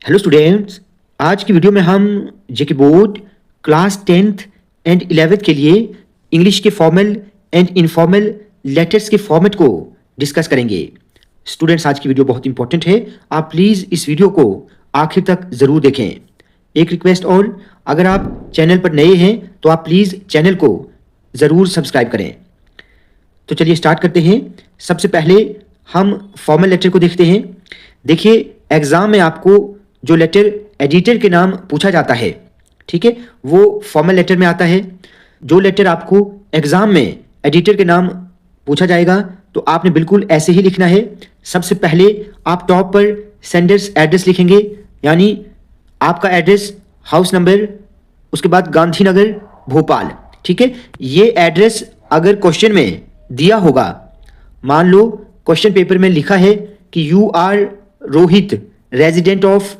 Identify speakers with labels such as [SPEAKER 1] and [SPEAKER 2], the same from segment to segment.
[SPEAKER 1] Hello students, आज की video में हम जेके board class 10th and 11th के लिए इंग्लिश के फॉर्मल एंड इनफॉर्मल लेटर्स के फॉर्मेट को डिस्कस करेंगे। स्टूडेंट्स, आज की वीडियो बहुत इंपॉर्टेंट है, आप प्लीज़ इस वीडियो को आखिर तक ज़रूर देखें। एक रिक्वेस्ट और, अगर आप चैनल पर नए हैं तो आप प्लीज़ चैनल को ज़रूर सब्सक्राइब करें। तो चलिए स्टार्ट करते हैं। सबसे पहले हम फॉर्मल लेटर को देखते हैं। देखिए, एग्ज़ाम में आपको जो लेटर एडिटर के नाम पूछा जाता है, ठीक है, वो फॉर्मल लेटर में आता है। जो लेटर आपको एग्ज़ाम में एडिटर के नाम पूछा जाएगा तो आपने बिल्कुल ऐसे ही लिखना है। सबसे पहले आप टॉप पर सेंडर्स एड्रेस लिखेंगे, यानी आपका एड्रेस, हाउस नंबर, उसके बाद गांधीनगर भोपाल, ठीक है। ये एड्रेस अगर क्वेश्चन में दिया होगा, मान लो क्वेश्चन पेपर में लिखा है कि you are Rohit, resident of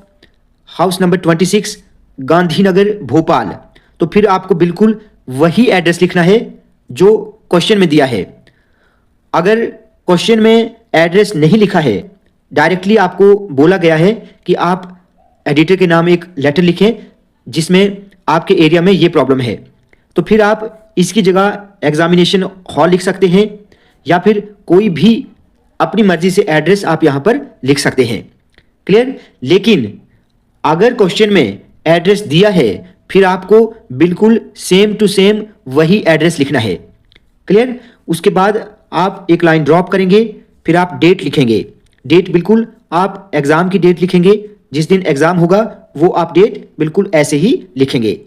[SPEAKER 1] house number 26 Gandhinagar Bhopal, तो फिर आपको बिल्कुल वही एड्रेस लिखना है जो क्वेश्चन में दिया है। अगर क्वेश्चन में एड्रेस नहीं लिखा है, डायरेक्टली आपको बोला गया है कि आप एडिटर के नाम एक लेटर लिखें जिसमें आपके एरिया में ये प्रॉब्लम है, तो फिर आप इसकी जगह एग्जामिनेशन हॉल लिख सकते हैं या फिर कोई भी अपनी मर्जी से एड्रेस आप यहाँ पर लिख सकते हैं। क्लियर? लेकिन अगर क्वेश्चन में एड्रेस दिया है फिर आपको बिल्कुल सेम टू सेम वही एड्रेस लिखना है। क्लियर? उसके बाद आप एक लाइन ड्रॉप करेंगे, फिर आप डेट लिखेंगे। डेट बिल्कुल आप एग्जाम की डेट लिखेंगे, जिस दिन एग्जाम होगा वो आप डेट बिल्कुल ऐसे ही लिखेंगे।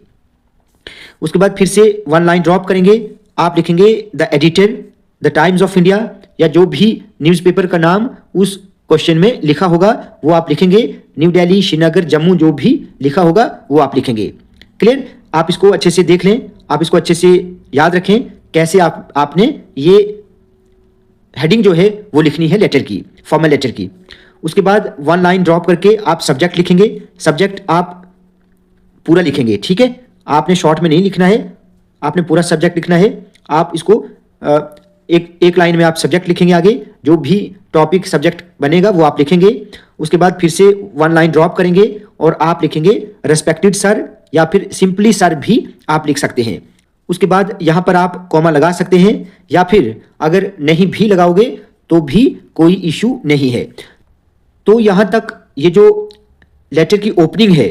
[SPEAKER 1] उसके बाद फिर से वन लाइन ड्रॉप करेंगे, आप लिखेंगे the editor, the times of India, या जो भी न्यूज़पेपर का नाम उस क्वेश्चन में लिखा होगा वो आप लिखेंगे। न्यू दिल्ली, श्रीनगर, जम्मू, जो भी लिखा होगा वो आप लिखेंगे। क्लियर? आप इसको अच्छे से देख लें, आप इसको अच्छे से याद रखें कैसे आपने ये हेडिंग जो है वो लिखनी है लेटर की, फॉर्मल लेटर की। उसके बाद वन लाइन ड्रॉप करके आप सब्जेक्ट लिखेंगे। सब्जेक्ट आप पूरा लिखेंगे, ठीक है, आपने शॉर्ट में नहीं लिखना है, आपने पूरा सब्जेक्ट लिखना है। आप इसको एक लाइन में आप सब्जेक्ट लिखेंगे, आगे जो भी टॉपिक सब्जेक्ट बनेगा वो आप लिखेंगे। उसके बाद फिर से वन लाइन ड्रॉप करेंगे और आप लिखेंगे रेस्पेक्टेड सर, या फिर सिंपली सर भी आप लिख सकते हैं। उसके बाद यहाँ पर आप कॉमा लगा सकते हैं, या फिर अगर नहीं भी लगाओगे तो भी कोई इशू नहीं है। तो यहाँ तक ये जो लेटर की ओपनिंग है,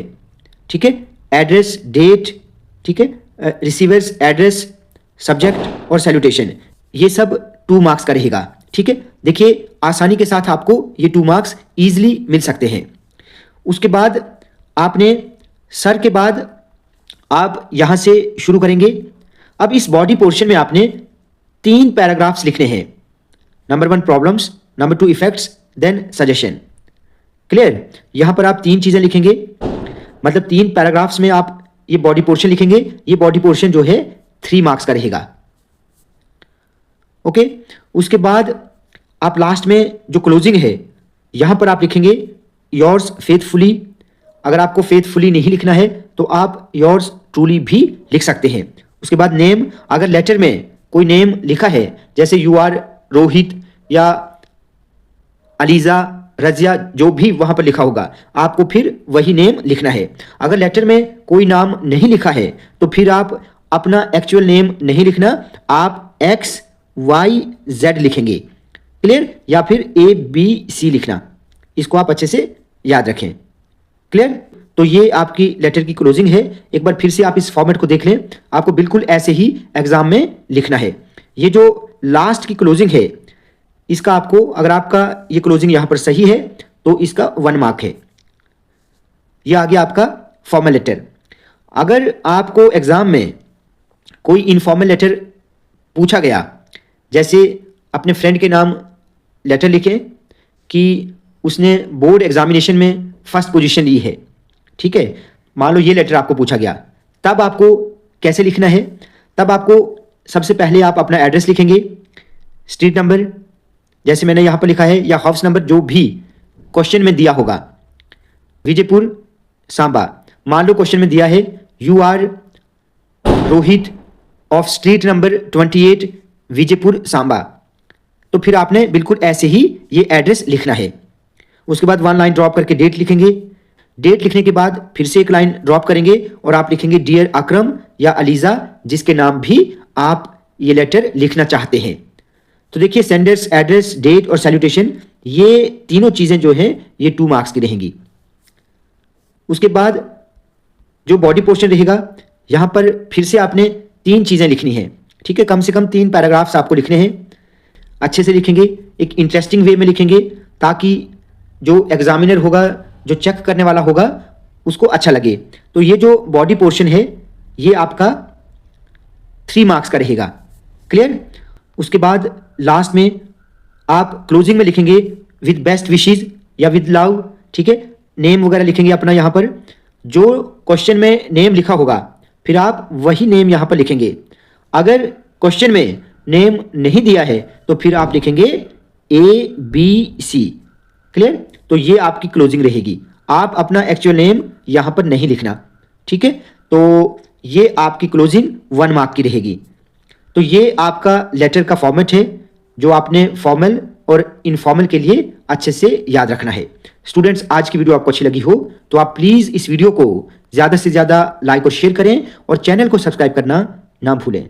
[SPEAKER 1] ठीक है, एड्रेस, डेट, ठीक है, रिसीवर्स एड्रेस, सब्जेक्ट और सैल्यूटेशन, ये सब 2 मार्क्स का रहेगा, ठीक है। देखिए, आसानी के साथ आपको ये 2 मार्क्स इजीली मिल सकते हैं। उसके बाद आपने सर के बाद आप यहां से शुरू करेंगे। अब इस बॉडी पोर्शन में आपने 3 पैराग्राफ्स लिखने हैं। Number 1 problems, number 2 effects, then suggestion. Clear? यहां पर आप 3 चीजें लिखेंगे, मतलब 3 पैराग्राफ्स में आप ये बॉडी पोर्शन लिखेंगे। ये बॉडी पोर्शन जो है 3 मार्क्स का रहेगा। ओके? उसके बाद आप लास्ट में जो क्लोजिंग है यहां पर आप लिखेंगे योर्स फेथफुली। अगर आपको फेथफुली नहीं लिखना है तो आप योर्स ट्रूली भी लिख सकते हैं। उसके बाद नेम, अगर लेटर में कोई नेम लिखा है जैसे यू आर रोहित या अलीजा, रजिया, जो भी वहां पर लिखा होगा आपको फिर वही नेम लिखना है। अगर लेटर में कोई नाम नहीं लिखा है तो फिर आप अपना एक्चुअल नेम नहीं लिखना, आप XYZ लिखेंगे। क्लियर? या फिर ABC लिखना। इसको आप अच्छे से याद रखें। क्लियर? तो ये आपकी लेटर की क्लोजिंग है। एक बार फिर से आप इस फॉर्मेट को देख लें, आपको बिल्कुल ऐसे ही एग्जाम में लिखना है। ये जो लास्ट की क्लोजिंग है इसका आपको, अगर आपका ये क्लोजिंग यहां पर सही है तो इसका 1 मार्क है। ये आ गया आपका फॉर्मल लेटर। अगर आपको एग्जाम में कोई इनफॉर्मल लेटर पूछा गया, जैसे अपने फ्रेंड के नाम लेटर लिखें कि उसने बोर्ड एग्जामिनेशन में फर्स्ट पोजीशन ली है, ठीक है, मान लो ये लेटर आपको पूछा गया, तब आपको कैसे लिखना है? तब आपको सबसे पहले आप अपना एड्रेस लिखेंगे, स्ट्रीट नंबर जैसे मैंने यहाँ पर लिखा है, या हाउस नंबर जो भी क्वेश्चन में दिया होगा, विजयपुर सांबा। मान लो क्वेश्चन में दिया है you are Rohit of street number 28 Vijaypur Samba, तो फिर आपने बिल्कुल ऐसे ही ये एड्रेस लिखना है। उसके बाद 1 लाइन ड्रॉप करके डेट लिखेंगे, डेट लिखने के बाद फिर से एक लाइन ड्रॉप करेंगे और आप लिखेंगे डियर अकरम या अलीजा, जिसके नाम भी आप ये लेटर लिखना चाहते हैं। तो देखिए सेंडर्स, एड्रेस, डेट और सैल्यूटेशन, ये तीनों चीजें जो हैं ये 2 मार्क्स की रहेंगी। उसके बाद जो बॉडी पोर्शन रहेगा, यहां पर फिर से आपने 3 चीजें लिखनी है, ठीक है। कम से कम 3 पैराग्राफ्स आपको लिखने हैं। अच्छे से लिखेंगे, एक इंटरेस्टिंग वे में लिखेंगे, ताकि जो एग्जामिनर होगा, जो चेक करने वाला होगा, उसको अच्छा लगे। तो ये जो बॉडी पोर्शन है ये आपका 3 मार्क्स का रहेगा। क्लियर। उसके बाद लास्ट में आप क्लोजिंग में लिखेंगे विद बेस्ट विशेज या विद लव, ठीक है। नेम वगैरह लिखेंगे अपना। यहां पर जो क्वेश्चन में नेम लिखा होगा फिर आप वही नेम यहां पर लिखेंगे। अगर क्वेश्चन में नेम नहीं दिया है तो फिर आप लिखेंगे ABC। क्लियर। तो ये आपकी क्लोजिंग रहेगी। आप अपना एक्चुअल नेम यहां पर नहीं लिखना, ठीक है। तो ये आपकी क्लोजिंग 1 मार्क की रहेगी। तो ये आपका लेटर का फॉर्मेट है जो आपने फॉर्मल और इनफॉर्मल के लिए अच्छे से याद रखना है। स्टूडेंट्स, आज की वीडियो आपको अच्छी लगी हो तो आप प्लीज इस वीडियो को ज्यादा से ज्यादा लाइक और शेयर करें और चैनल को सब्सक्राइब करना ना भूलें।